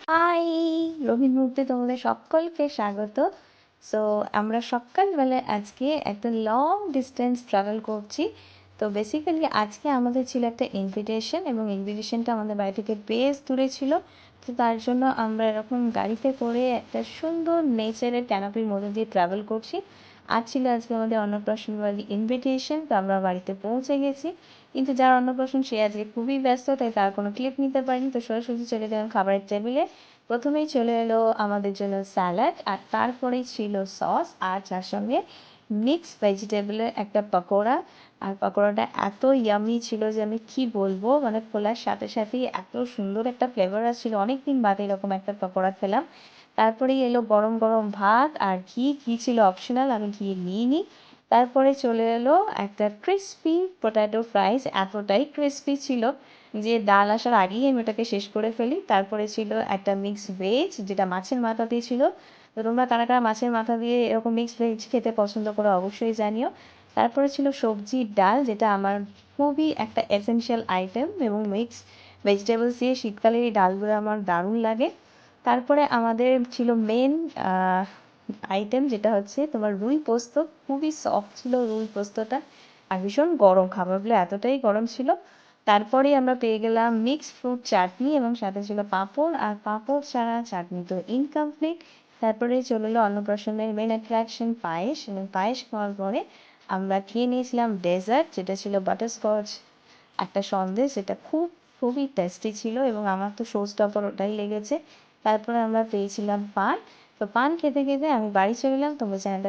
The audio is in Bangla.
হাই! রঙিন মুহূর্তে তোমাদের সকলকে স্বাগত। সো আমরা সকালবেলায় আজকে একটা লং ডিস্টেন্স ট্রাভেল করছি। তো বেসিক্যালি আজকে আমাদের ছিল একটা ইনভিটেশন এবং ইনভিটেশনটা আমাদের বাড়ি থেকে বেশ দূরে ছিল। তো তার জন্য আমরা এরকম গাড়িতে করে একটা সুন্দর নেচারের ক্যানোপির মধ্যে দিয়ে ট্রাভেল করছি। আজ ছিল আজকে আমাদের অন্নপ্রাশন বাড়ির ইনভিটেশন, তো আমরা বাড়িতে পৌঁছে গেছি। কিন্তু যার অন্নপ্রাশন সে আজকে খুবই ব্যস্ত, তাই তার কোনো ক্লিপ নিতে পারিনি। তো সোজাসুজি চলে গেলাম খাবারের টেবিলে। প্রথমেই চলে এলো আমাদের জন্য স্যালাড, আর তারপরেই ছিল সস, আর যার সঙ্গে মিক্স ভেজিটেবলের একটা পকোড়া। আর পকোড়াটা এত ইয়ামি ছিল যে আমি কি বলবো, মানে খোলার সাথে সাথেই এত সুন্দর একটা ফ্লেভার আসছিল। অনেক দিন বাদে এরকম একটা পকোড়া খেলাম। তারপরেই এলো গরম গরম ভাত আর ঘি ছিল অপশনাল, আমি ঘি নিইনি। তারপরে চলে এলো একটা ক্রিসপি পটেটো ফ্রাইস, এতটাই ক্রিসপি ছিল যে ডাল আসার আগেই আমি ওটাকে শেষ করে ফেলি। তারপরে ছিল একটা মিক্সড ভেজ, যেটা মাছের মাথা দিয়ে ছিল। তো তোমরা কারা কারা মাছের মাথা দিয়ে এরকম মিক্সড ভেজ খেতে পছন্দ করো অবশ্যই জানিও। তারপরে ছিল সবজির ডাল, যেটা আমার খুবই একটা এসেনশিয়াল আইটেম, এবং মিক্সড ভেজিটেবলস দিয়ে শীতকালের এই ডালগুলো আমার দারুণ লাগে। তারপরে আমাদের ছিল মেন আইটেম, যেটা হচ্ছে তোমার রুই পোস্ত। খুবই সফট ছিল রুই পোস্তটা, আর ভীষণ গরম, খাবারগুলো এতটাই গরম ছিল। তারপরেই আমরা পেয়ে গেলাম মিক্সড ফ্রুট চাটনি, এবং সাথে ছিল পাঁপড়, আর পাঁপড় ছাড়া চাটনি তো ইনকমপ্লিট। তারপরে চলে এলো অন্নপ্রাশনের মেন অ্যাট্রাকশন পায়েস, এবং পায়েস খাওয়ার পরে আমরা খেয়ে নিয়েছিলাম ডেজার্ট, যেটা ছিল বাটারস্কচ একটা সন্দেশ, যেটা খুবই টেস্টি ছিল, এবং আমার তো শো স্টপার ওটাই লেগেছে। তারপরে আমরা পেয়েছিলাম পান। তো পান খেতে খেতে আমি বাড়ি চলে এলাম। তোমরা চ্যানেলটা